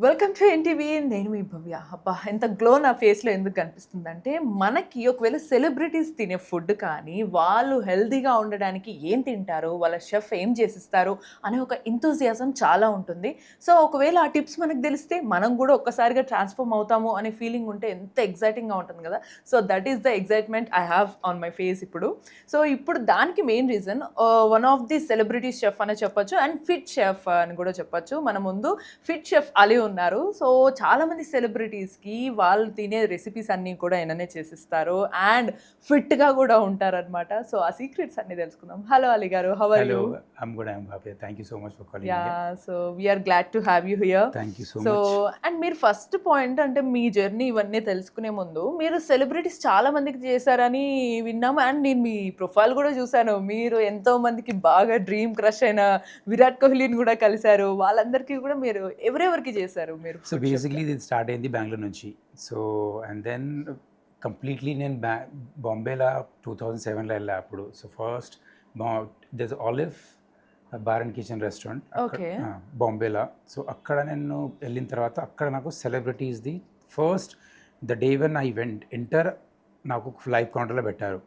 Welcome to NTV. నేను మీ భవ్య. అబ్బా! ఎంత గ్లో నా ఫేస్‌లో ఎందుకు కనిపిస్తుందంటే, మనకి ఒకవేళ సెలబ్రిటీస్ తినే ఫుడ్ కానీ, వాళ్ళు హెల్తీగా ఉండడానికి ఏం తింటారు, వాళ్ళ షెఫ్ ఏం చేసిస్తారు అనే ఒక ఎంతూజియాజం చాలా ఉంటుంది. సో, ఒకవేళ ఆ టిప్స్ మనకు తెలిస్తే, మనం కూడా ఒక్కసారిగా ట్రాన్స్‌ఫార్మ్ అవుతాము అనే ఫీలింగ్ ఉంటే ఎంత ఎక్సైటింగ్‌గా ఉంటుంది కదా! So, that is the excitement I have on my face ఇప్పుడు. సో, ఇప్పుడు దానికి main reason one of the celebrity chef అనే చెప్పొచ్చు అండ్ ఫిట్ షెఫ్ అని కూడా చెప్పొచ్చు. మన ముందు ఫిట్ షెఫ్ అలీ ఉన్నారు. సో, చాలామంది సెలబ్రిటీస్‌కి వాళ్ళు తినే రెసిపీస్ అన్నీ కూడా ఈయననే చేసిస్తారు. అండ్ ఫిట్‌గా కూడా ఉంటారనమాట. సో, ఆ సీక్రెట్స్ అన్నీ తెలుసుకుందాం. Hello Ali garu. How are you? Hello, I'm good. I'm happy. Thank you so much for calling me here. So, we are glad to have you here. Thank you so so, much. And మీరు first point అంటే మీ journey ఇవన్నీ తెలుసుకునే ముందు మీరు celebrities చాలా మందికి చేశారని విన్నాము. అండ్ నేను మీ ప్రొఫైల్ కూడా చూసాను. మీరు ఎంతో మందికి బాగా డ్రీమ్ క్రష్ అయిన విరాట్ కోహ్లీని కూడా కలిసారు. వాళ్ళందరికీ కూడా మీరు ఎవరెవరికి చేశారు మీరు So ఫుడ్ షెఫ్‌గా? basically, ఇది స్టార్ట్ అయింది బెంగళూరు నుంచి. సో అండ్ దెన్ కంప్లీట్లీ నేను బాంబేలో 2007లో వెళ్ళా అప్పుడు. So first this olive bar and kitchen restaurant okay. బాంబేలో. సో అక్కడ నేను వెళ్ళిన తర్వాత అక్కడ నాకు సెలబ్రిటీస్ది first the day when I went enter నాకు లైవ్ కౌంటర్లో పెట్టారు.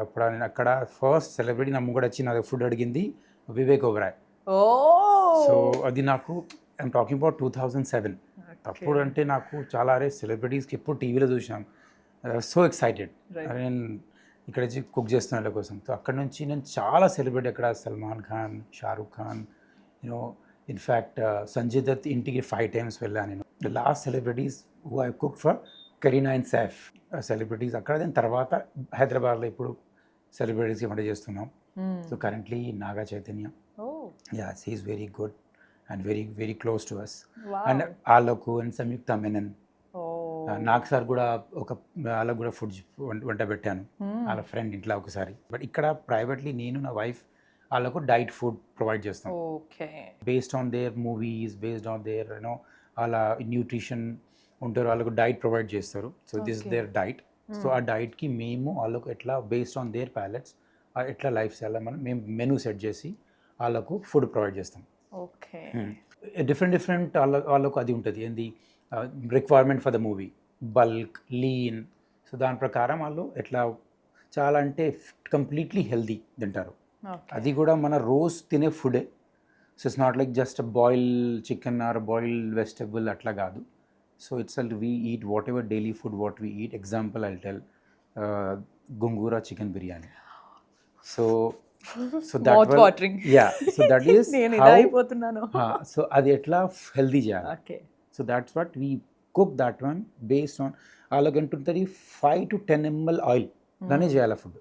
అప్పుడు నేను అక్కడ ఫస్ట్ సెలబ్రిటీ నా ముంగడ వచ్చి నాకు ఫుడ్ అడిగింది వివేక్ ఓబెరాయ్. సో ఓహ్! అది నాకు ఐఎమ్ టాకింగ్ అబౌట్ 2007. అప్పుడు అంటే నాకు చాలా అరే సెలబ్రిటీస్కి ఎప్పుడు టీవీలో చూసాం. So excited right. నేను ఇక్కడ వచ్చి కుక్ చేస్తున్న వాళ్ళ కోసం. సో అక్కడ నుంచి నేను చాలా సెలబ్రిటీ అక్కడ సల్మాన్ ఖాన్, షారూక్ ఖాన్, యూనో ఇన్ఫ్యాక్ట్ సంజయ్ దత్ ఇంటికి 5 times వెళ్ళాను నేను. The last celebrities who I cook for Kareena and Saif celebrities అక్కడ. దాని తర్వాత హైదరాబాద్లో ఇప్పుడు సెలబ్రిటీస్కి వంట చేస్తున్నాం. So currently Naga Chaitanya. Oh! Yes, he's very good and very, very close to us. Wow! And Aloku and Samyukta Menon. ఓహ్! నాకు సార్ కూడా వాళ్ళకు కూడా ఫుడ్ వంట పెట్టాను వాళ్ళ ఫ్రెండ్ ఇంట్లో ఒకసారి. బట్ ఇక్కడ ప్రైవేట్లీ నేను నా వైఫ్ వాళ్ళకు డైట్ ఫుడ్ ప్రొవైడ్ చేస్తాం okay. Based on their movies, based on their you know వాళ్ళ న్యూట్రిషన్ ఉంటారు, వాళ్ళకు డైట్ ప్రొవైడ్ చేస్తారు. So this Okay. Their diet. So ఆ డైట్కి మేము వాళ్ళకు ఎట్లా బేస్డ్ ఆన్ దేర్ ప్యాలెట్స్ ఎట్లా లైఫ్ స్టైల్ మేము మెనూ సెట్ చేసి వాళ్ళకు ఫుడ్ ప్రొవైడ్ చేస్తాం. ఓకే. డిఫరెంట్ వాళ్ళకు అది ఉంటుంది ఏంది requirement for the movie, bulk, lean. So దాని ప్రకారం వాళ్ళు ఎట్లా చాలా అంటే కంప్లీట్లీ హెల్దీ తింటారు. ఓకే. అది కూడా మన రోజు తినే ఫుడే. So it's not like just boil chicken or boil vegetable అట్లా కాదు. So it's we eat whatever daily food what we eat. Example I tell gongura chicken biryani. So so mouth watering. So that is నేను ఇలా అయిపోతున్నాను. So అది ఎట్లా healthy చేయాలి. Okay. So that's what we cook that one based on అలాగంటుంది 5 to 10 ml oil దానే చేయాలి food.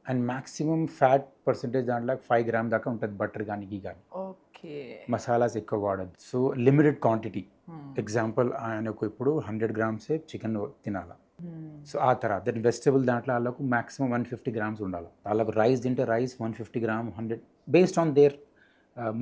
And maximum fat percentage దాంట్లో 5 grams దాకా ఉంటుంది బటర్ కానీ గీ కానీ. ఓకే. మసాలాస్ ఎక్కువ వాడద్దు. So limited quantity. ఎగ్జాంపుల్ ఆయనకు ఇప్పుడు 100 grams తినాలి. సో ఆ తర్వాత దెన్ వెజిటబుల్ దాంట్లో వాళ్ళకు మ్యాక్సిమం 150 grams ఉండాలి. వాళ్ళకు రైస్ తింటే rice 150 grams 100 based on there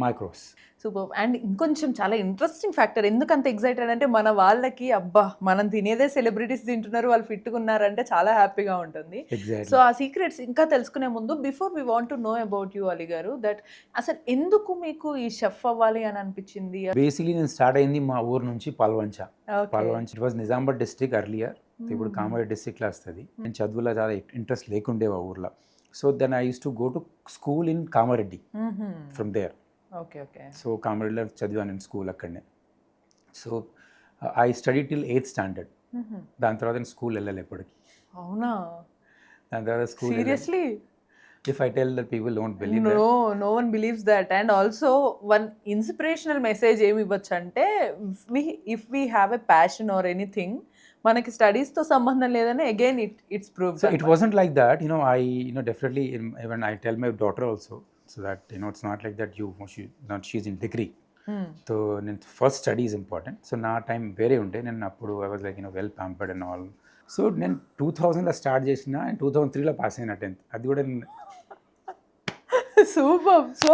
micros. Super. And ఇంకొంచెం చాలా ఇంట్రెస్టింగ్ ఫ్యాక్టర్ ఎందుకంత ఎక్సైటెడ్ అంటే మన వాళ్ళకి అబ్బా మనం తినేదే సెలబ్రిటీస్ తింటున్నారు, వాళ్ళు ఫిట్గా ఉన్నారంటే చాలా హ్యాపీగా ఉంటుంది. So exactly. ఆ సీక్రెట్స్ ఇంకా తెలుసుకునే ముందు before we want to know about you Ali garu, that అసలు ఎందుకు మీకు ఈ షెఫ్ అవ్వాలి అని అనిపించింది? బేసిక్లీ నేను స్టార్ట్ అయింది మా ఊరు నుంచి Palvancha. Okay. It was Nizamabad district earlier. ఇప్పుడు కామారెడ్డి డిస్ట్రిక్ట్లో వస్తుంది. నేను చదువులో చాలా ఇంట్రెస్ట్ లేకుండే ఆ ఊర్లో. So then I use to go to school in Kamareddy from there. Okay. Okay. So కామారెడ్డిలో చదివాను నేను స్కూల్ అక్కడనే. So I study till 8th standard. దాని తర్వాత నేను స్కూల్ వెళ్ళాలి ఎప్పటికి. అవునా? దాని తర్వాత school seriously? If I tell that people don't believe no, no one believes that. And also one inspirational message ఏమి ఇవ్వచ్చు అంటే, if we have a passion or anything, మనకి స్టడీస్తో సంబంధం లేదని again it's prove. So it wasn't like that, definitely even I tell my daughter also, so that it's not like that she's in degree. So first study is important. So నా time వేరే ఉండే, నేను అప్పుడు I was like well pampered and all. So నేను 2000లో start చేసిన and 2003లో pass అయిన 10th. అది కూడా సూపర్. సో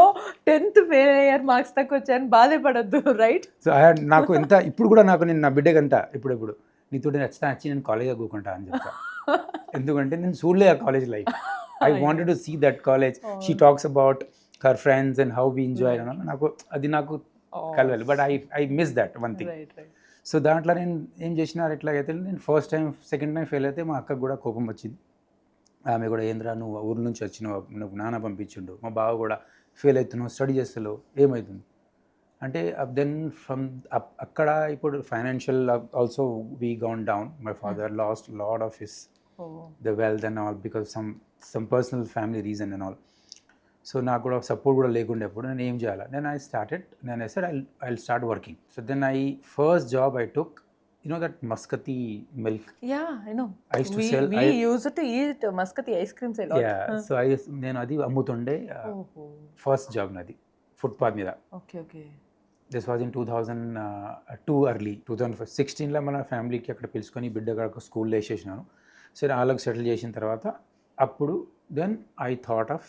10th ఫెయిల్ అయ్యారు, మార్క్స్ తక్కువ వచ్చాయని బాధపడద్దు, రైట్? సో నాకు ఎంత ఇప్పుడు కూడా నాకు నేను నా బిడ్డకంట ఇప్పుడు నీతో నచ్చి నేను కాలేజ్లో కూకుంటా అని చెప్తా. ఎందుకంటే నేను చూడలే ఆ college life. I wanted to see that college. She talks about her friends and how we enjoy. నాకు కలవాలి. But I miss that one thing. Right right. So దాంట్లో నేను ఏం చేసిన ఎట్లాగైతే నేను first time second time fail అయితే మా అక్కకు కూడా కోపం వచ్చింది. ఆమె కూడా ఏంద్రా నువ్వు ఊరు నుంచి వచ్చినావు, నువ్వు నాన్న పంపించిండు, మా బావ కూడా ఫెయిల్ అవుతున్నావు, స్టడీ చేస్తలేవు, ఏమవుతుంది అంటే దెన్ ఫ్రమ్ అక్కడ ఇప్పుడు financial also we gown down. My father last lot of his the wealth and all because some personal family reason and all. So నాకు కూడా సపోర్ట్ కూడా లేకుండే అప్పుడు నేను ఏం చేయాలి, నేను I said I start working. So then first job I took, you know that Muscati milk? Yeah, I know. I used to sell. We used to eat Muscati ice creams a lot. Yeah, so నేను అది అమ్ముతుండే. First job నాది footpath మీద. Okay, okay. This was in 2002 early 2016లో మన ఫ్యామిలీకి అక్కడ పిలుచుకొని బిడ్డ అక్కడ స్కూల్లో వేసేసినాను. సరే వాళ్ళకి సెటిల్ చేసిన తర్వాత అప్పుడు then I thought of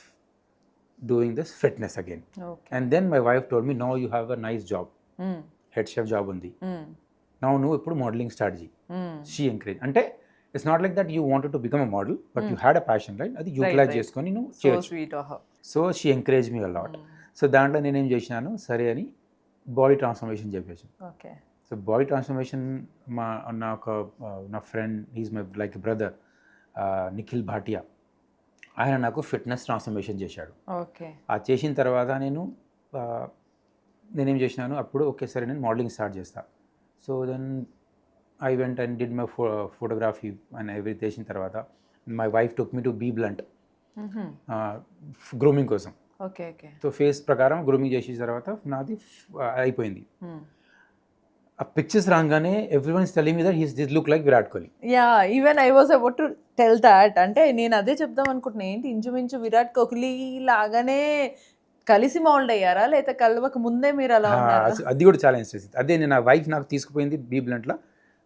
doing this fitness again. And then my wife told me no you have a nice job, head chef job ఉంది, నువ్వు ఇప్పుడు మోడలింగ్ స్టార్ట్ చేయి. She encourage. అంటే it's not like that you wanted to become a model but you had a passion, right? అది utilise చేసుకొని నువ్వు చేయొచ్చు. So she encourage me a lot. So దాంట్లో నేనేం చేసినాను, సరే అని బాడీ ట్రాన్స్ఫర్మేషన్ చెప్పేసాను. ఓకే. సో బాడీ ట్రాన్స్ఫర్మేషన్ నా friend, he's my like brother, Nikhil Bhatia, ఆయన నాకు ఫిట్నెస్ ట్రాన్స్ఫర్మేషన్ చేశాడు. ఓకే. ఆ చేసిన తర్వాత నేనేం చేసినాను అప్పుడు, ఓకే సరే నేను మోడలింగ్ స్టార్ట్ చేస్తా. So then I went and did my photography and every చేసిన తర్వాత my wife took me to be blunt grooming కోసం. Okay okay. సో ఫేస్ ప్రకారం గ్రూమింగ్ చేసిన తర్వాత నాది అయిపోయింది. ఆ పిక్చర్స్ రాగానే everyone is telling me that his this look like Virat Kohli. Yeah, even I was about to tell that. అంటే నేను అదే చెప్దాం అనుకుంటున్నా, ఏంటి ఇంచుమించు విరాట్ కోహ్లీ లాగానే కలిసి మౌల్డ్ అయ్యారా, లేకపోతే కలవక ముందే మీరు అలా ఉన్నారా? అది కూడా చాలా ఇన్స్టెన్స్. అదే నేను నా వైఫ్ నాకు తీసుకుపోయింది బీ బ్లంట్లో,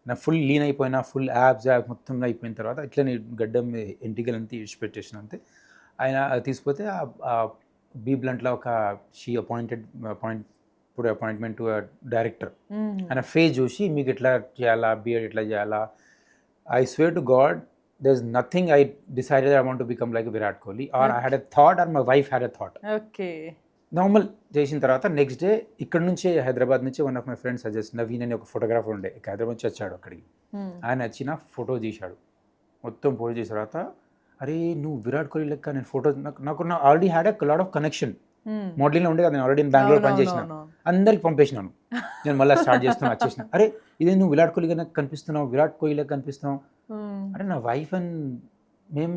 నా ఫుల్ లీన్ అయిపోయినా, ఫుల్ యాబ్స్ మొత్తం అయిపోయిన తర్వాత ఇట్లా నేను గడ్డం ఎంటికలు అంతా ఇడిచిపెట్టేసిన అంతే. ఆయన తీసుకుపోతే బీ బ్లంట్లో ఒక షీ అపాయింట్మెంట్ టు డైరెక్టర్. ఆయన ఫేస్ చూసి మీకు ఎట్లా చేయాలా, బియర్డ్ ఎట్లా చేయాలా, I swear to God there's nothing I decided I want to become like Virat Kohli or I had a thought or my wife had a thought. Okay. Normal చేసిన తర్వాత next day ఇక్కడ నుంచి హైదరాబాద్ నుంచి one of my friends suggest, Naveen అని ఒక photographer ఉండే, హైదరాబాద్ నుంచి వచ్చాడు అక్కడికి. ఆయన వచ్చిన ఫోటో తీశాడు, మొత్తం ఫోటో చేసిన తర్వాత అరే నువ్వు విరాట్ కోహ్లీ లెక్క నేను ఫోటో, నాకు already had a lot of connection మోడలింగ్లో ఉండే కదా, నేను ఆల్రెడీ బెంగళూరు పనిచేసిన, అందరికి పంపేసినాను. నేను మళ్ళీ స్టార్ట్ చేస్తున్నా, వచ్చేసిన అరే ఇదే నువ్వు విరాట్ కోహ్లీ లెక్క కనిపిస్తున్నావు, విరాట్ కోహ్లీ లెక్క కనిపిస్తున్నావు. అరే నా వైఫ్ అండ్ మేము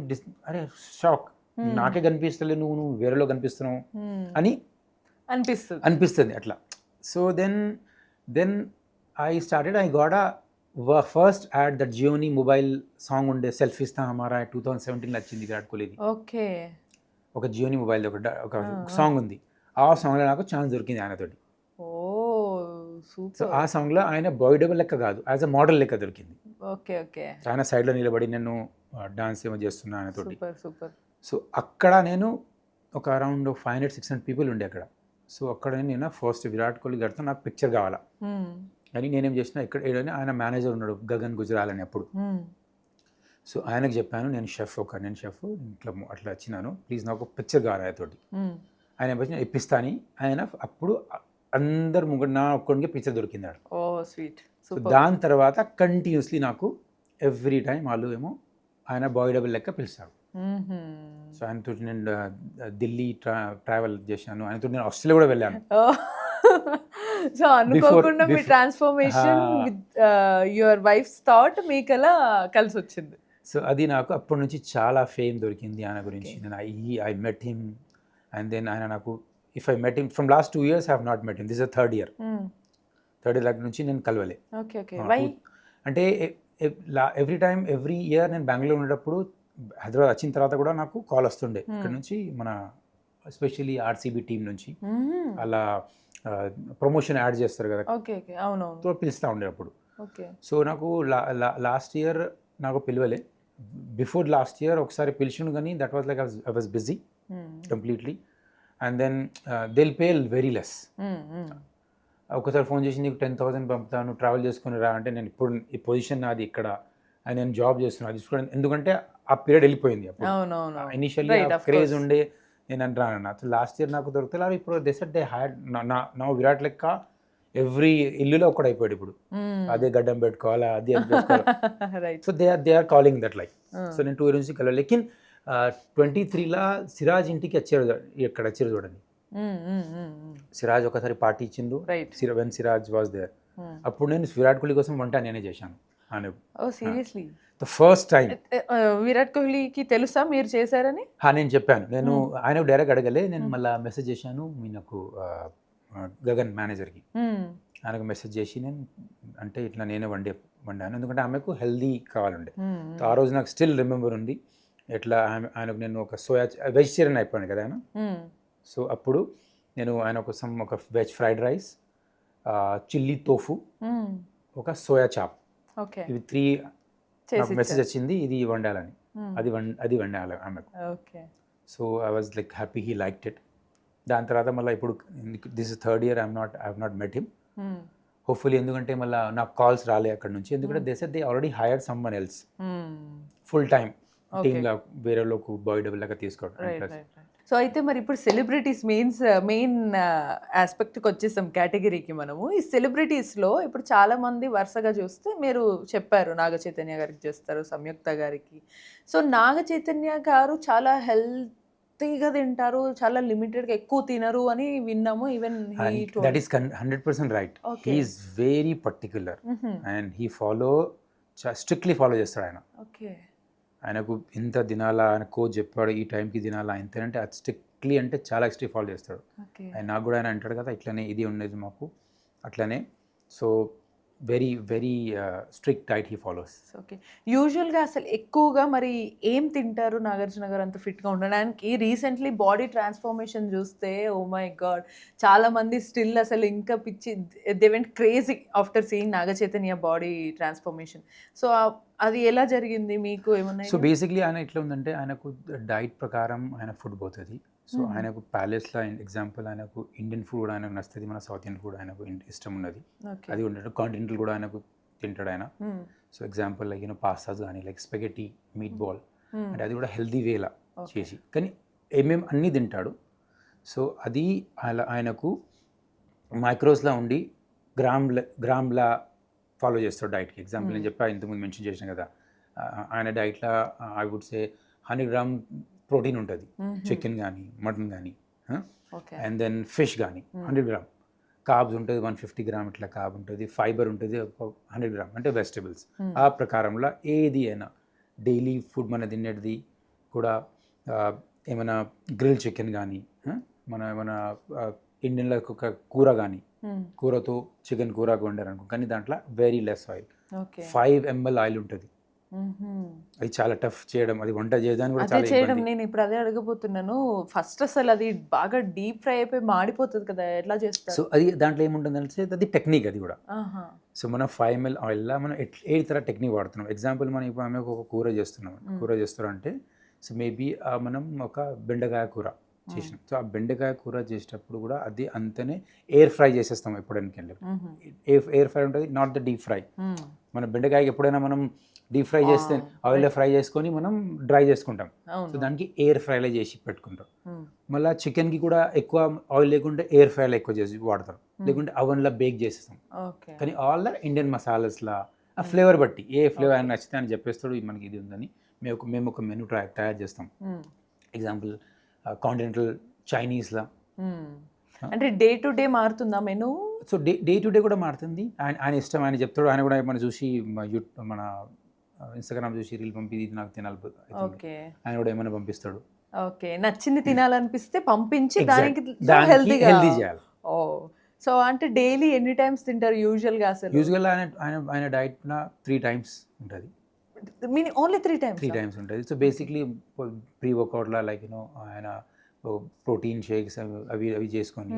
అరే షాక్, నాకే కనిపిస్తలే, నువ్వు వేరేలో కనిపిస్తున్నావు అని అనిపిస్తుంది అట్లా. So then I started, I got a first ad that Gionee mobile song ఉండే సెల్ఫీస్తా హమారా 2017లో వచ్చింది విరాట్ కోహ్లీది. ఓకే. ఒక జియోనీ మొబైల్ ఒక సాంగ్ ఉంది, ఆ సాంగ్లో నాకు ఛాన్స్ దొరికింది ఆయనతోటి. సో ఆ సాంగ్లో ఆయన బాయ్ డబుల్ లెక్క కాదు, యాజ్ అ మోడల్ లెక్క దొరికింది. Okay okay. ఆయన సైడ్లో నిలబడి నేను డాన్స్ ఏమో చేస్తున్నా ఆయనతోటి. సూపర్. సో అక్కడ నేను ఒక అరౌండ్ 500-600 పీపుల్ ఉండే అక్కడ. సో అక్కడ నేను ఫస్ట్ విరాట్ కోహ్లీ గారితో నాకు పిక్చర్ కావాలా అని నేనేం చేసిన, ఇక్కడ ఆయన మేనేజర్ ఉన్నాడు గగన్ గుజరాల్ అని అప్పుడు. సో ఆయనకు చెప్పాను నేను షెఫ్ ఇట్లా అట్లా వచ్చినాను, ప్లీజ్ నాకు పిక్చర్ కావాలి ఆయనతోటి. ఆయన ఇప్పిస్తా అని ఆయన అప్పుడు అందరు ముగ్గురు నా ఒక్కడికి పిక్చర్ దొరికింది. ఓ స్వీట్. సో దాని తర్వాత కంటిన్యూస్లీ నాకు ఎవ్రీ టైం వాళ్ళు ఏమో ఆయన బాయ్ డబుల్ లెక్క పిలుస్తాడు. సో ఆయనతో నేను ఢిల్లీ ట్రావెల్ చేశాను, ఆయనతో నేను ఆస్ట్రేలియా కూడా వెళ్ళాను. సో అనుకోకుండా మీ transformation with your wife's thought మీకు అలా కలిసి వచ్చింది. సో అది నాకు అప్పటి నుంచి చాలా ఫేమ్ దొరికింది ఆయన గురించి. నేను I met him and then ఆయన నాకు, if I met him from last 2 years I have not met him, this is third year నుంచి నేను కలవలే. అంటే ఎవ్రీ ఇయర్ నేను బెంగళూరు ఉండేటప్పుడు, హైదరాబాద్ వచ్చిన తర్వాత కూడా నాకు కాల్ వస్తుండే ఇక్కడ నుంచి, మన ఎస్పెషల్లీ ఆర్సీబీ టీం నుంచి అలా ప్రమోషన్ యాడ్ చేస్తారు కదా, తో పిలుస్తూ ఉండే అప్పుడు. సో నాకు లాస్ట్ ఇయర్ నాకు పిలవలే, బిఫోర్ లాస్ట్ ఇయర్ ఒకసారి పిలిచిండు కానీ that was like I was busy completely. And then they will pay very less. ఒకసారి ఫోన్ చేసి నీకు 10,000 పంపుతాను ట్రావెల్ చేసుకుని రా అంటే, నేను ఇప్పుడు ఈ పొజిషన్ నాది ఇక్కడ అండ్ నేను జాబ్ చేస్తున్నాను చూసుకోండి, ఎందుకంటే ఆ పీరియడ్ వెళ్ళిపోయింది. అప్పుడు ఇనిషియల్లీ క్రేజ్ ఉండే నేను అని రానన్నా. లాస్ట్ ఇయర్ నాకు దొరుకుతుంది ఇప్పుడు దే సెడ్ దే హ్యాడ్ నా విరాట్ లెక్క ఎవ్రీ ఇల్లులో ఒక్కడు అయిపోయాడు ఇప్పుడు. అదే గడ్డం పెట్టుకోవాలా, అది పెట్టుకోవాలా. Right. So they are calling that like. So నేను 2 ఇయర్స్ నుంచి కలవాలి. లేకిన్ 23లా సిరాజ్ ఇంటికి వచ్చారు, ఇక్కడ వచ్చారు చూడండి. సిరాజ్ ఒకసారి పార్టీ ఇచ్చిండు, right. When Siraj was there. అప్పుడు నేను విరాట్ కోహ్లీ కోసం వంట నేనే చేశాను. Oh seriously? The first time. Virat కోహ్లీకి తెలుసా మీరు చేశారని? నేను చెప్పాను. నేను ఆయనకు డైరెక్ట్ అడగలే, నేను మళ్ళీ మెసేజ్ చేశాను నాకు గగన్ మేనేజర్కి. ఆయనకు మెసేజ్ చేసి నేను అంటే ఇట్లా నేనే వండాను, ఎందుకంటే ఆమెకు హెల్దీ కావాలండి. ఆ రోజు నాకు స్టిల్ రిమెంబర్ ఉంది. ఎట్లా ఆయనకు నేను ఒక వెజిటేరియన్ అయిపోయాను కదా ఆయన. సో అప్పుడు నేను ఆయన కోసం ఒక veg fried rice, chilli tofu, ఒక సోయా చాప్, ఇవి 3 మెసేజ్ వచ్చింది ఇది వండాలని. అది వండాలి ఆమెకు. So I was like happy, he liked it. దాని తర్వాత మళ్ళీ ఇప్పుడు this is 3rd year I have not met him. Hopefully, ఎందుకంటే మళ్ళీ నాకు కాల్స్ రాలే అక్కడ నుంచి, ఎందుకంటే they already hired someone else full time టీమ్లో, వేరే లోకు బాయ్ డబుల్ లాగా తీసుకోవడం. సో అయితే మరి ఇప్పుడు సెలబ్రిటీస్ మెయిన్ ఆస్పెక్ట్కి వచ్చేసాం, కేటగిరీకి మనము. ఈ సెలబ్రిటీస్లో ఇప్పుడు చాలామంది వరుసగా చూస్తే మీరు చెప్పారు నాగ చైతన్య గారికి చేస్తారు, సంయుక్త గారికి. సో నాగ చైతన్య గారు చాలా హెల్తీగా తింటారు, చాలా లిమిటెడ్గా ఎక్కువ తినరు అని విన్నాము. Even that is 100% right. He is very particular and he strictly follow చేస్తాడు ఆయన. ఓకే. ఆయనకు ఇంత తినాలా, ఆయన కోచ్ చెప్పాడు ఈ టైంకి తినాలా ఇంతేనంటే అది స్ట్రిక్ట్లీ అంటే చాలా ఎక్స్ట్రీ ఫాలో చేస్తాడు. ఆయన నాకు కూడా ఆయన అంటాడు కదా ఇట్లనే ఇది ఉండేది మాకు అట్లనే. So very very strict diet he follows. Okay. యూజువల్గా అసలు ఎక్కువగా మరి ఏం తింటారు నాగార్జున గారు అంత ఫిట్గా ఉండడానికి? రీసెంట్లీ బాడీ ట్రాన్స్ఫర్మేషన్ చూస్తే ఓ మై గాడ్, చాలామంది స్టిల్ అసలు ఇంకా పిచ్చి, they went crazy after seeing Naga Chaitanya body transformation. So అది ఎలా జరిగింది, మీకు ఏమన్నా? సో బేసిక్లీ ఆయన ఎట్లా ఉందంటే ఆయనకు డైట్ ప్రకారం ఆయన ఫుడ్ పోతుంది. సో ఆయనకు ప్యాలెస్లో ఎగ్జాంపుల్ ఆయనకు ఇండియన్ ఫుడ్ కూడా ఆయనకు నచ్చుతుంది, మన సౌత్ ఇండియన్ ఫుడ్ ఆయనకు ఇష్టం ఉన్నది, అది ఉండదు. కాంటినెంటల్ కూడా ఆయనకు తింటాడు ఆయన. సో ఎగ్జాంపుల్ లైక్ పాస్తాస్ కానీ లైక్ స్పెగెటీ, మీట్ బాల్, అంటే అది కూడా హెల్దీ వేలా చేసి, కానీ ఏమేమి అన్నీ తింటాడు. సో అది ఆయనకు మైక్రోస్లా ఉండి గ్రామ్లా ఫాలో చేస్తాడు డైట్కి. ఎగ్జాంపుల్ నేను చెప్పా ఇంతకుముందు మెన్షన్ చేసిన కదా, ఆయన డైట్లో I would say 100 grams protein ఉంటుంది, చికెన్ కానీ మటన్ కానీ, అండ్ దెన్ ఫిష్ కానీ 100 grams, కార్బ్స్ ఉంటుంది 150 grams, ఇట్లా కార్బ్ ఉంటుంది, ఫైబర్ ఉంటుంది 100 grams, అంటే వెజిటబుల్స్. ఆ ప్రకారంలో ఏది అయినా డైలీ ఫుడ్ మన తినేది కూడా ఏమైనా గ్రిల్ చికెన్ కానీ, మన ఏమైనా ఇండియన్లో ఒక కూర కానీ, కూరతో చికెన్ కూరకు వండారు అనుకో, కానీ దాంట్లో very less oil, 5 ml oil ఉంటుంది. అది చాలా టఫ్ చేయడం, అది వంట చేయడానికి కూడా చాలా చేయడం. నేను ఇప్పుడు అదే అడగబోతున్నాను, ఫస్ట్ అసలు అది బాగా డీప్ ఫ్రై అయిపోయి మాడిపోతుంది కదా, ఎట్లా చేస్తారు? సో అది దాంట్లో ఏముంటుంది అంటే అది టెక్నిక్, అది కూడా. సో మనం 5 ml ఆయిల్లో మనం ఏ తర టెక్నిక్ వాడుతున్నాం. ఎగ్జాంపుల్ మనం ఇప్పుడు ఆమె ఒక కూర చేస్తున్నాం అంటే, సో మేబీ మనం ఒక బెండకాయ కూర చేసినాం. సో ఆ బెండకాయ కూర చేసేటప్పుడు కూడా అది అంతనే ఎయిర్ ఫ్రై చేసేస్తాం ఎప్పుడైనా. ఎయిర్ ఫ్రై ఉంటుంది, నాట్ ద డీప్ ఫ్రై. మన బెండకాయకి ఎప్పుడైనా మనం డీప్ ఫ్రై చేస్తే ఆయిల్లో ఫ్రై చేసుకొని మనం డ్రై చేసుకుంటాం. సో దానికి ఎయిర్ ఫ్రైలో చేసి పెట్టుకుంటాం. మళ్ళీ చికెన్కి కూడా ఎక్కువ ఆయిల్ లేకుంటే ఎయిర్ ఫ్రైలో ఎక్కువ చేసి వాడతాం, లేకుంటే అవన్లో బేక్ చేసేస్తాం. కానీ ఆల్ ద ఇండియన్ మసాలాస్లా ఆ ఫ్లేవర్ బట్టి ఏ ఫ్లేవర్ అని నచ్చితే అని చెప్పేస్తాడు మనకి ఇది ఉందని మేము ఒక మెనూ తయారు చేస్తాం. ఎగ్జాంపుల్ కాంటినెంటల్ చైనీస్లా, అంటే డే టు డే మారుతుందా menu? So day to day కూడా మారుతుంది. ఆయన ఇష్టం, ఆయన చెప్తాడు. ఆయన కూడా మనం చూసి మన ఇన్స్టాగ్రామ్ చూసి రీల్ పంపి ఇది నాకు తినాలి, ఆయన కూడా ఏమైనా పంపిస్తాడు. ఓకే, నచ్చింది తినాలనిపిస్తే పంపించి దానికి హెల్దీ చేయాలి. ఓ, సో అంటే డైలీ ఎన్ని టైమ్స్ తింటారు యూజువల్గా? యూజువల్గా ఆయన డైట్ 3 times ఉంటుంది. ఓన్లీ 3 times ఉంటుంది. సో బేసిక్లీ ప్రీ వర్కౌట్లా లైక్ ఆయన ప్రోటీన్ షేక్స్ అవి చేసుకొని,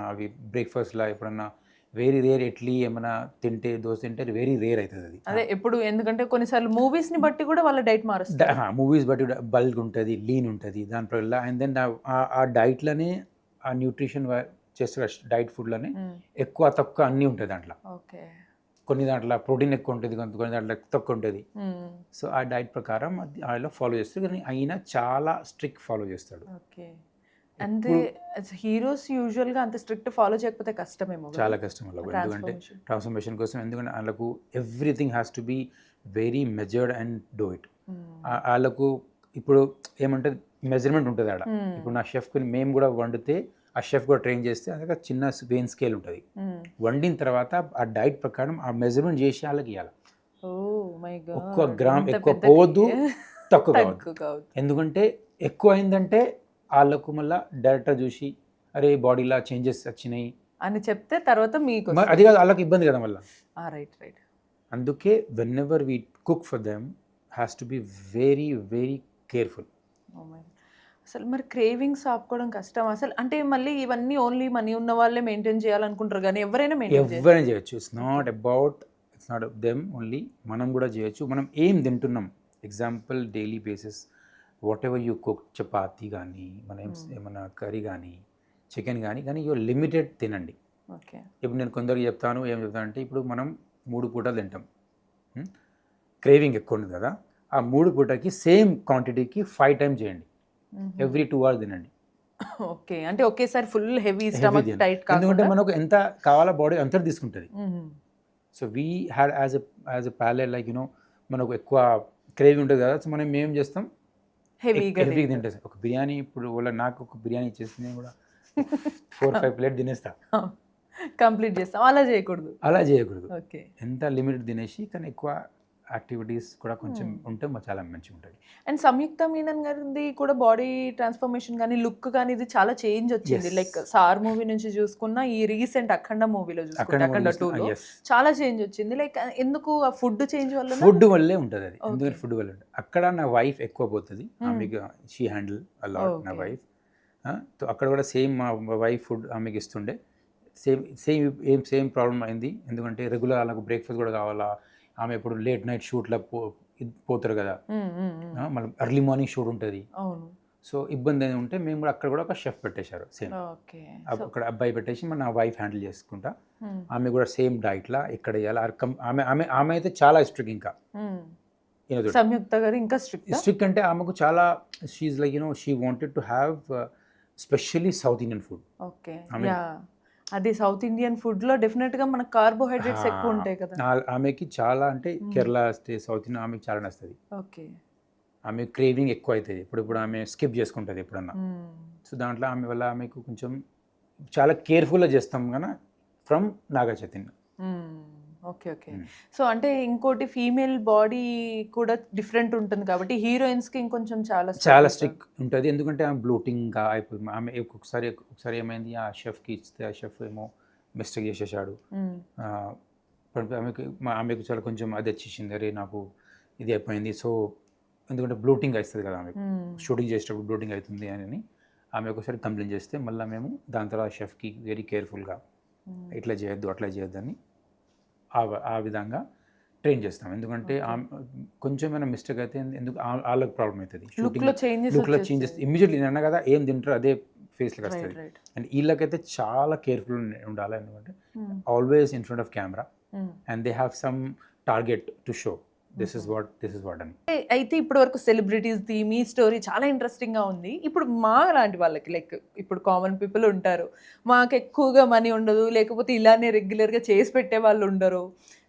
అవి బ్రేక్ఫాస్ట్లో ఎప్పుడన్నా వెరీ రేర్ ఇడ్లీ ఏమైనా తింటే, దోశ తింటే వెరీ రేర్ అవుతుంది అది. అదే ఎప్పుడు, ఎందుకంటే కొన్నిసార్లు మూవీస్ని బట్టి కూడా వాళ్ళ డైట్ మారుస్తుంది. మూవీస్ బట్టి బల్క్ ఉంటుంది, లీన్ ఉంటుంది దాంట్లో. అండ్ దెన్ ఆ డైట్లోనే ఆ న్యూట్రిషన్ చేస్తే డైట్ ఫుడ్లోనే ఎక్కువ తక్కువ అన్నీ ఉంటుంది దాంట్లో. ఓకే, కొన్ని దాంట్లో ప్రోటీన్ ఎక్కువ ఉంటుంది, కొన్ని దాంట్లో తక్కువ ఉంటుంది. సో ఆ డైట్ ప్రకారం ఆయనలో ఫాలో చేస్తాడు, కానీ ఆయన చాలా స్ట్రిక్ట్ ఫాలో చేస్తాడు. ఓకే, అంటే హీరోస్ యూజువల్ గా అంత స్ట్రిక్ట్ ఫాలో చేయకపోతే కష్టమేమో కదా. చాలా కష్టం వాళ్ళకు, ఎందుకంటే Transformation. ట్రాన్స్ఫర్మేషన్ కోసం, ఎందుకంటే వాళ్ళకు everything has to be very measured and do it. వాళ్ళకు ఇప్పుడు ఏమంటే మెజర్మెంట్ ఉంటుంది ఆడ. ఇప్పుడు నా షెఫ్కి మేము కూడా వండితే ఆ షెఫ్ కూడా ట్రైన్ చేస్తే అదే చిన్న వెయిన్ స్కేల్ ఉంటుంది. వండిన తర్వాత ఆ డైట్ ప్రకారం ఆ మెజర్మెంట్ చేసి వాళ్ళకి ఇవ్వాలి. ఓ మై గాడ్, ఒక్క గ్రామ్ ఎక్కువ పోవద్దు, తక్కువ కావద్దు. ఎందుకంటే ఎక్కువ అయిందంటే వాళ్ళకు మళ్ళీ డైరెక్టర్ చూసి అరే బాడీలో చేంజెస్ వచ్చినాయి అని చెప్తే తర్వాత మీకు అది కాదు, వాళ్ళకి ఇబ్బంది కదా మళ్ళీ. Right right. అందుకే whenever we cook for them has to be very very careful. అసలు మరి క్రేవింగ్స్ ఆపుకోవడం కష్టం అసలు. అంటే మళ్ళీ ఇవన్నీ ఓన్లీ మనీ ఉన్న వాళ్ళే మెయింటైన్ చేయాలనుకుంటారు కానీ ఎవరైనా మెయింటైన్ చేయొచ్చు. It's not about them only, మనం కూడా చేయొచ్చు. మనం ఏం తింటున్నాం, example daily basis what ever you cook, chapati కానీ మన ఏమన్నా కర్రీ కానీ చికెన్ కానీ యూ లిమిటెడ్ తినండి. ఓకే. ఇప్పుడు నేను కొందరికి చెప్తాను, ఏం చెప్తాను అంటే ఇప్పుడు మనం 3 పూటలు తింటాం, క్రేవింగ్ ఎక్కువ ఉంది కదా, ఆ 3 పూటకి సేమ్ క్వాంటిటీకి 5 టైమ్స్ చేయండి, ఎవ్రీ 2 hours తినండి. ఓకే. అంటే ఒకేసారి ఫుల్ హెవీ స్టమక్ టైట్ కాకుండా, ఎందుకంటే మనకు ఎంత కావాలో బాడీ అంతా తీసుకుంటుంది. So we had as a palette like మనకు ఎక్కువ క్రేవింగ్ ఉంటుంది కదా, సో మనం ఏం చేస్తాం హెవీగా తింటాం. ఒక బిర్యానీ ఇప్పుడు వాళ్ళ నాకు ఒక బిర్యానీ ఇచ్చేసి నేను కూడా 4-5 ప్లేట్ తినేస్తా, కంప్లీట్ చేస్తాం. అలా చేయకూడదు. ఓకే. ఎంత లిమిటెడ్ తినేసి, కానీ ఎక్కువ యాక్టివిటీస్ కూడా కొంచెం ఉంటే చాలా మంచిగా ఉంటుంది. అండ్ సంయుక్త మీనన్ గారిది కూడా బాడీ ట్రాన్స్ఫర్మేషన్ కానీ లుక్ కానీ ఇది చాలా చేంజ్ వచ్చింది. లైక్ సార్ మూవీ నుంచి చూసుకున్న ఈ రీసెంట్ అఖండ మూవీలో చూసుకుంటే అఖండ 2లో చాలా చేంజ్ వచ్చింది. లైక్ ఎందుకు ఆ ఫుడ్ చేంజ్ వల్ల? ఫుడ్ వల్లే ఉంటుంది అది, ఎందుకంటే ఫుడ్ వల్ల ఉంటుంది. అక్కడ నా వైఫ్ ఎక్కువ పోతుంది, ఆమెకి షీ హ్యాండిల్ అలాట్ నా వైఫ్. అక్కడ కూడా సేమ్ మా వైఫ్ ఫుడ్ ఆమెకి ఇస్తుండే, సేమ్ ప్రాబ్లం అయింది. ఎందుకంటే రెగ్యులర్ వాళ్ళకు బ్రేక్ఫాస్ట్ కూడా కావాలా, ఆమె ఇప్పుడు లేట్ నైట్ షూట్లో పోతారు కదా, మళ్ళీ ఎర్లీ మార్నింగ్ షూట్ ఉంటుంది. సో ఇబ్బంది అనేది ఉంటే మేము కూడా అక్కడ కూడా ఒక షెఫ్ పెట్టేశారు సేమ్. అక్కడ అబ్బాయి పెట్టేసి మన నా వైఫ్ హ్యాండిల్ చేసుకుంటా, ఆమె కూడా సేమ్ డైట్లా ఎక్కడ వేయాలి. ఆమె అయితే చాలా స్ట్రిక్ట్. ఇంకా సంయుక్త గారు ఇంకా స్ట్రిక్ట్ అంటే ఆమెకు చాలా, she like she wanted to have specially south Indian food. Okay. అది సౌత్ ఇండియన్ ఫుడ్ లో డెఫినెట్ గా మనకు కార్బోహైడ్రేట్స్ ఎక్కువ ఉంటాయి కదా. ఆమెకి చాలా అంటే కేరళ సౌత్ ఇండియన్ ఆమెకి చాలా నస్తుంది. ఓకే. ఆమె క్రేవింగ్ ఎక్కువ అవుతుంది, ఇప్పుడు ఆమె స్కిప్ చేసుకుంటుంది ఎప్పుడన్నా. సో దాంట్లో ఆమె వల్ల ఆమెకు కొంచెం చాలా కేర్ఫుల్గా చేస్తాం కానీ from Naga Chaitanya. Okay. So అంటే ఇంకోటి ఫీమేల్ బాడీ కూడా డిఫరెంట్ ఉంటుంది కాబట్టి హీరోయిన్స్కి ఇంకొంచెం చాలా స్ట్రిక్ట్ ఉంటుంది. ఎందుకంటే ఆమె బ్లోటింగ్గా అయిపోయింది. ఆమె ఒకసారి ఏమైంది, ఆ షెఫ్కి ఇస్తే ఆ షెఫ్ ఏమో మిస్టేక్ చేసేసాడు. ఆమెకు చాలా కొంచెం అది వచ్చేసింది, అరే నాకు ఇది అయిపోయింది. సో ఎందుకంటే బ్లోటింగ్ అవుతుంది కదా, ఆమెకు షూటింగ్ చేసేటప్పుడు బ్లోటింగ్ అవుతుంది అని ఆమె ఒకసారి కంప్లైంట్ చేస్తే మళ్ళీ మేము దాని తర్వాత షెఫ్కి వెరీ కేర్ఫుల్గా ఇట్లా చేయొద్దు అట్లా చేయొద్దు అని ఆ విధంగా ట్రైన్ చేస్తాం. ఎందుకంటే కొంచెం ఏమైనా మిస్టేక్ అయితే ఎందుకు వాళ్ళకి ప్రాబ్లం అవుతుంది, లుక్లో చేంజెస్ ఇమ్మీడియట్లీ. నేను అన్నా కదా ఏం తింటారు అదే ఫేస్లోకి వస్తుంది. అండ్ వీళ్ళకైతే చాలా కేర్ఫుల్ ఉండాలి, ఎందుకంటే always in front of camera and they have some target to show this is what అని. అయితే ఇప్పటి వరకు సెలబ్రిటీస్ది మీ స్టోరీ చాలా ఇంట్రెస్టింగ్గా ఉంది. ఇప్పుడు మా లాంటి వాళ్ళకి లైక్ ఇప్పుడు కామన్ పీపుల్ ఉంటారు, మాకు ఎక్కువగా మనీ ఉండదు, లేకపోతే ఇలానే రెగ్యులర్గా చేసి పెట్టే వాళ్ళు ఉండరు.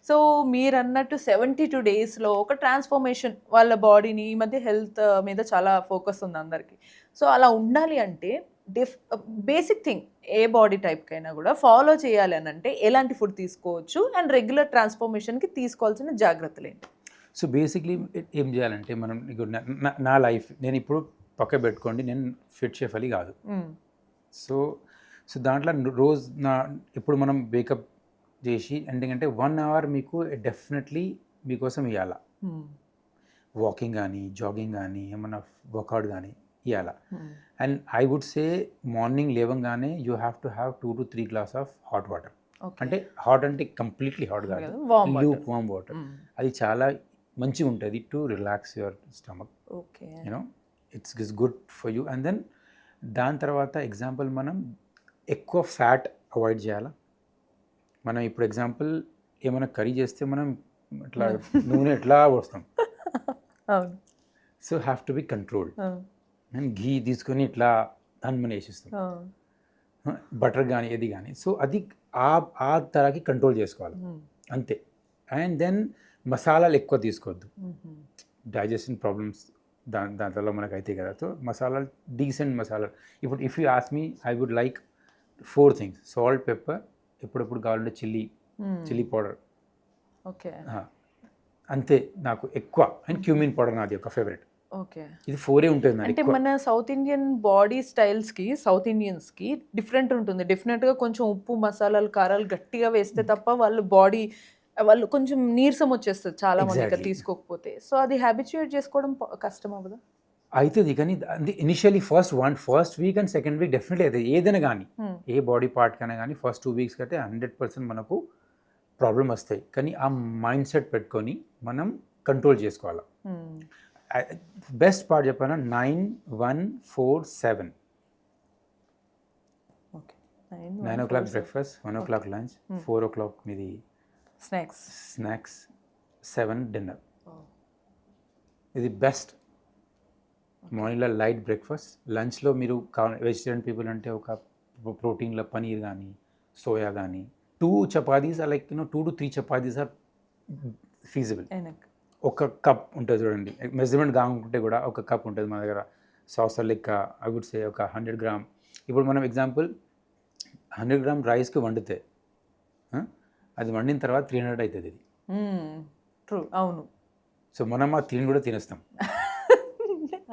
సో మీరు అన్నట్టు 72 daysలో ఒక ట్రాన్స్ఫర్మేషన్ వాళ్ళ బాడీని, ఈ మధ్య హెల్త్ మీద చాలా ఫోకస్ ఉంది అందరికీ. సో అలా ఉండాలి అంటే బేసిక్ థింగ్ ఏ బాడీ టైప్కైనా కూడా ఫాలో చేయాలి అని అంటే ఎలాంటి ఫుడ్ తీసుకోవచ్చు అండ్ రెగ్యులర్ ట్రాన్స్ఫర్మేషన్కి తీసుకోవాల్సిన జాగ్రత్తలు ఏంటి? సో బేసిక్లీ ఏం చేయాలంటే మనం నా లైఫ్ నేను ఇప్పుడు పక్క పెట్టుకోండి, నేను ఫిట్ షెఫ్ అని కాదు. సో దాంట్లో రోజు ఇప్పుడు మనం వేకప్ చేసి ఎందుకంటే 1 hour మీకు డెఫినెట్లీ మీకోసం ఇవ్వాల. వాకింగ్ కానీ జాగింగ్ కానీ ఏమన్నా వర్కౌట్ కానీ ఇవ్వాల. And I would say morning లేవగానే you have to have 2 to 3 glasses of hot water. అంటే హాట్ అంటే కంప్లీట్లీ హాట్ కాదు, లూక్ వామ్ వాటర్. అది చాలా మంచిగా ఉంటుంది to relax your stomach. You know it's good for you. And then దాని తర్వాత ఎగ్జాంపుల్ మనం ఎక్కువ ఫ్యాట్ అవాయిడ్ చేయాలా. మనం ఇప్పుడు ఎగ్జాంపుల్ ఏమైనా కర్రీ చేస్తే మనం ఇట్లా నూనె ఎట్లా పోస్తాం, so have to be controlled. And ghee తీసుకొని ఇట్లా దాన్ని మనం వేసిస్తాం, బటర్ కానీ ఏది కానీ. సో అది ఆ తరకి కంట్రోల్ చేసుకోవాలి అంతే. అండ్ దెన్ మసాలాలు ఎక్కువ తీసుకోవద్దు, డైజెషన్ ప్రాబ్లమ్స్ దాంట్లో మనకు అయితే కదా. సో మసాలాలు డీసెంట్ మసాలా. ఇప్పుడు if you ask me, I would like 4 things: salt, pepper, ఎప్పుడెప్పుడు కావాలంటే చిల్లీ పౌడర్, ఓకే అంతే నాకు ఎక్కువ. అండ్ క్యూమిన్ పౌడర్ నాది ఒక ఫేవరెట్. ఓకే, ఇది 4 ఉంటుంది అంటే మన సౌత్ ఇండియన్ బాడీ స్టైల్స్కి, సౌత్ ఇండియన్స్కి డిఫరెంట్ ఉంటుంది. డెఫినెట్గా కొంచెం ఉప్పు, మసాలాలు, కారాలు గట్టిగా వేస్తే తప్ప వాళ్ళు కొంచెం నీరసం వచ్చేస్తుంది చాలా మందికి తీసుకోకపోతే. సో అది హ్యాబిచ్యుయేట్ చేసుకోవడం కష్టం అవ్వదా? అవుతుంది, కానీ initially first week and second week definitely అవుతుంది. ఏదైనా కానీ ఏ బాడీ పార్ట్ కైనా కానీ ఫస్ట్ 2 weeks అయితే 100% మనకు ప్రాబ్లం వస్తాయి. కానీ ఆ మైండ్ సెట్ పెట్టుకొని మనం కంట్రోల్ చేసుకోవాలి. బెస్ట్ పార్ట్ చెప్పాను, 9, 1, 4, 7. 9 o'clock breakfast, 1 o'clock lunch, 4 o'clock మీది స్నాక్స్, 7 డిన్నర్. ఇది బెస్ట్. మార్నింగ్లో లైట్ బ్రేక్ఫాస్ట్, లంచ్లో మీరు వెజిటేరియన్ పీపుల్ అంటే ఒక ప్రోటీన్లో పనీర్ కానీ, సోయా కానీ, 2 chapatis are like 2 to 3 chapatis are feasible. ఒక కప్ ఉంటుంది చూడండి, మెజర్మెంట్ కాకుంటే కూడా ఒక కప్ ఉంటుంది మన దగ్గర. సాసర్ లెక్క ఐ వుడ్ సే ఒక 100 grams. ఇప్పుడు మనం ఎగ్జాంపుల్ 100 grams రైస్కి వండితే అది వండిన తర్వాత 300 అవుతుంది ఇది. ట్రూ, అవును. సో మనం ఆ 3 కూడా తినేస్తాం.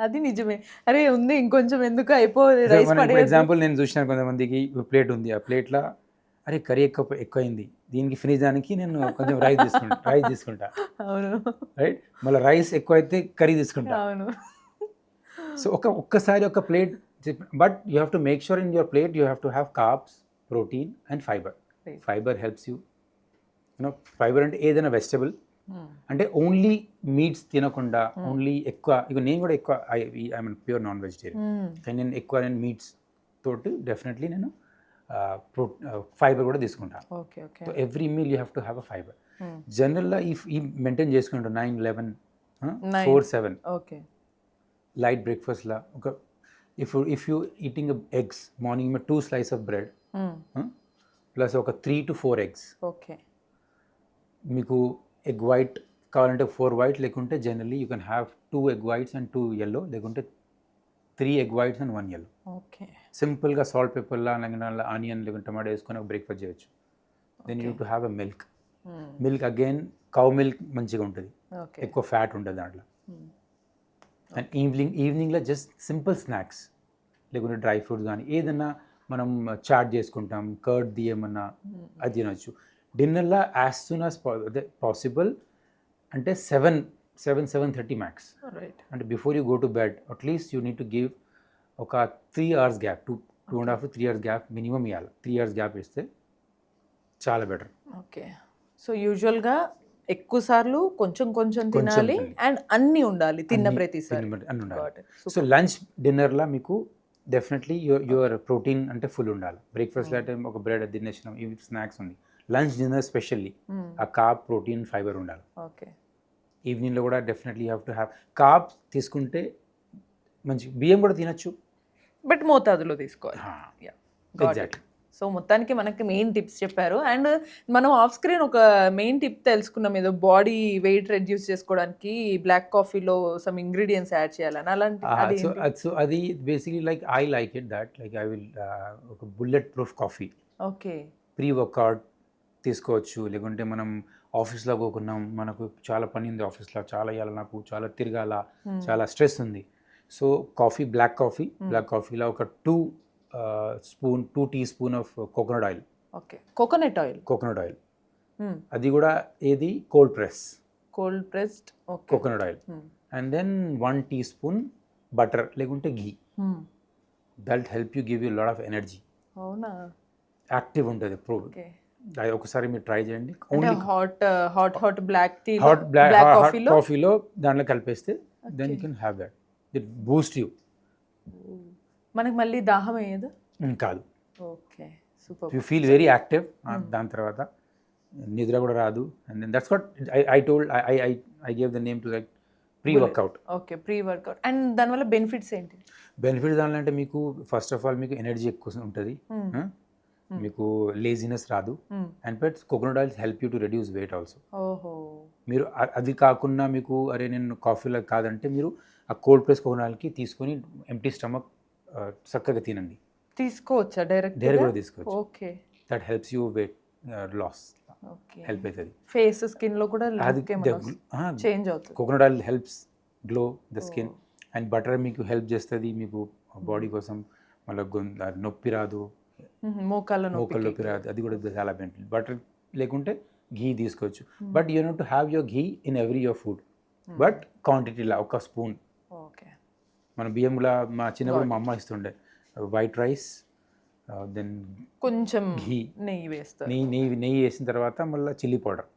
అది నిజమే. అరే ఉంది ఇంకొంచెం ఎందుకు అయిపోయి రైస్. ఎగ్జాంపుల్ నేను చూసిన కొంతమందికి ప్లేట్ ఉంది, ఆ ప్లేట్లో అరే కర్రీ ఎక్కువైంది, దీనికి ఫినిష్ దానికి నేను కొంచెం రైస్ తీసుకుంటా. అవును, రైట్. మళ్ళీ రైస్ ఎక్కువైతే కర్రీ తీసుకుంటా. అవును. సో ఒక్కసారి ఒక plate, but you have to make sure in your plate you have to have carbs, protein and fibre. Fibre helps you. Fibre అంటే ఏదైనా వెజిటబుల్, అంటే ఓన్లీ మీట్స్ తినకుండా ఓన్లీ ఎక్కువ. ఇక నేను కూడా ఎక్కువ I mean pure non vegetarian, కానీ నేను ఎక్కువ మీట్స్ తోటి డెఫినెట్లీ నేను ఫైబర్ కూడా తీసుకుంటాను. So every meal you have to have a fibre. జనరల్గా ఈ మెయింటైన్ చేసుకుంటాం 9, 11, 4, 7. ఓకే, లైట్ బ్రేక్ఫాస్ట్లా ఒక if you eating eggs morning 2 slices of bread plus ఒక 3 to 4 eggs. ఓకే, మీకు ఎగ్ వైట్ కావాలంటే 4 white, లేకుంటే generally you can have 2 egg whites and 2 yellow, లేకుంటే 3 egg whites and 1 yellow. Okay, సింపుల్గా salt, పెప్పర్లా లేకుంటే onion లేకుంటే టమాటో వేసుకొని ఒక బ్రేక్ఫాస్ట్ చేయొచ్చు. Then you to have a milk. Milk again cow milk మంచిగా ఉంటుంది, ఎక్కువ ఫ్యాట్ ఉంటుంది దాంట్లో. అండ్ ఈవినింగ్లో జస్ట్ సింపుల్ స్నాక్స్, లేకుంటే డ్రై ఫ్రూట్స్ కానీ ఏదన్నా మనం చాట్ చేసుకుంటాం, కర్డ్ ఏమన్నా అది తినొచ్చు. డిన్నర్లో యాజ్ సూన్ యాజ్ పాసిబుల్, అంటే 7:30 మ్యాక్స్. అంటే before you go to bed at least you need to give ఒక 3 hours gap, 2.5 to 3 hours gap minimum ఇవ్వాలి. 3 hours గ్యాప్ ఇస్తే చాలా బెటర్. ఓకే, సో యూజువల్గా ఎక్కువ సార్లు కొంచెం తినాలి అండ్ అన్నీ ఉండాలి తిన్న ప్రతిసారి అన్నీ ఉండాలి. సో లంచ్ డిన్నర్లో మీకు డెఫినెట్లీ యువర్ ప్రోటీన్ అంటే ఫుల్ ఉండాలి. బ్రేక్ఫాస్ట్లో అయితే ఒక బ్రెడ్ తినేసినాం, ఇవి స్నాక్స్ ఉంది. లంచ్ డిన్నర్ స్పెషల్లీ ఆ కార్బ్, ప్రోటీన్, ఫైబర్ ఉండాలి. ఓకే, ఈవినింగ్లో కూడా definitely you have to have carbs. తీసుకుంటే మంచి బియ్యం కూడా తినచ్చు, బట్ మోతాదులో తీసుకోవాలి. ఎగ్జాక్ట్లీ. సో మొత్తానికి మనకి మెయిన్ టిప్స్ చెప్పారు. అండ్ మనం ఆఫ్ స్క్రీన్ ఒక మెయిన్ టిప్ తెలుసుకున్నాం, ఏదో బాడీ వెయిట్ రెడ్యూస్ చేసుకోవడానికి బ్లాక్ కాఫీలో సమ్ ఇంగ్రీడియంట్స్ యాడ్ చేయాలని. అలాంటి సో అది basically like I like it that like I will ఒక bulletproof coffee. Okay, pre workout తీసుకోవచ్చు, లేకుంటే మనం ఆఫీస్లో పోకున్నాం, మనకు చాలా పని ఉంది ఆఫీస్లో, చాలా ఇవ్వాలి, నాకు చాలా తిరగాల, చాలా స్ట్రెస్ ఉంది. సో బ్లాక్ కాఫీలో ఒక 2 teaspoons of coconut oil. Okay, coconut oil అది కూడా ఏది cold pressed coconut oil. And then 1 teaspoon butter లేకుంటే ghee. That help you give you lot of energy. అవునా, యాక్టివ్ ఉంటుంది. అది ఒకసారి మీరు ట్రై చేయండి. ఓన్లీ హాట్ బ్లాక్ టీ కాఫీలో దాంట్లో కలిపేస్తే then you can have that. It boost you. మనకి మళ్ళీ దాహం అయ్యేది కాదు. Okay, super. You feel very active. దాని తర్వాత నిద్ర కూడా రాదు. And then that's what I told I gave the name to that pre workout. Okay, pre workout. And దానివల్ల బెనిఫిట్స్ ఏంటి? బెనిఫిట్స్ దానిలో అంటే మీకు ఫస్ట్ ఆఫ్ ఆల్ మీకు ఎనర్జీ ఎక్కువ ఉంటుంది, మీకు లేజినెస్ రాదు, and plus coconut oils help you to reduce weight also. ఓహో. మీరు అది కాకుండా మీకు అరే నేను కాఫీలో కాదంటే మీరు ఆ కోల్డ్ ప్రెస్ కోకోనట్ ఆయిల్కి తీసుకొని ఎంటీ స్టమక్ చక్కగా తినండి, తీసుకోవచ్చా డైరెక్ట్? డైరెక్ట్ కూడా తీసుకోవచ్చు. Okay. That helps you weight loss, okay. Help అవుతుంది. ఫేస్ స్కిన్ లో కూడా అది చేంజ్ అవుతుంది. Coconut oil helps glow the skin, and butter మీకు హెల్ప్ చేస్తుంది మీకు బాడీ కోసం, మళ్ళీ నొప్పి రాదు, మోకాళ్ళ మోకాళ్ళ నొప్పి రాదు, అది కూడా చాలా బెనిఫిట్. బటర్ లేకుంటే ఘీ తీసుకోవచ్చు, but you note to have your ghee in every your food, but క్వాంటిటీలా ఒక స్పూన్. ఓకే. మన బియ్యంలా మా చిన్నప్పుడు మా అమ్మ ఇస్తుండే వైట్ రైస్, దెన్ కొంచెం ఘీ, నెయ్యి వేస్తారు. నెయ్యి వేసిన తర్వాత మళ్ళీ చిల్లీ పౌడర్,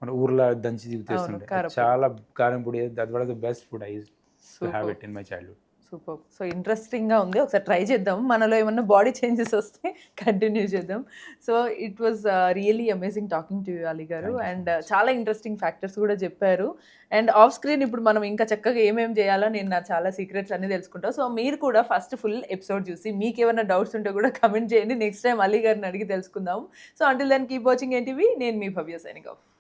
మన ఊర్లో దంచి తెస్తుండే, చాలా కారం పొడి, that was the best food I used to have it in my childhood. Super. So ఇంట్రెస్టింగ్గా ఉంది, ఒకసారి ట్రై చేద్దాం, మనలో ఏమన్నా బాడీ చేంజెస్ వస్తే కంటిన్యూ చేద్దాం. So it was really amazing talking to you Ali గారు, అండ్ చాలా ఇంట్రెస్టింగ్ ఫ్యాక్టర్స్ కూడా చెప్పారు. అండ్ ఆఫ్ స్క్రీన్ ఇప్పుడు మనం ఇంకా చక్కగా ఏమేమి చేయాలో నేను నా చాలా సీక్రెట్స్ అన్ని తెలుసుకుంటాను. సో మీరు కూడా ఫస్ట్ ఫుల్ ఎపిసోడ్ చూసి మీకు ఏమైనా డౌట్స్ ఉంటే కూడా కమెంట్ చేయండి, నెక్స్ట్ టైం అలీ గారిని అడిగి తెలుసుకుందాం. So until then keep watching NTV. నేను మీ భవ్య సైనింగ్ ఆఫ్.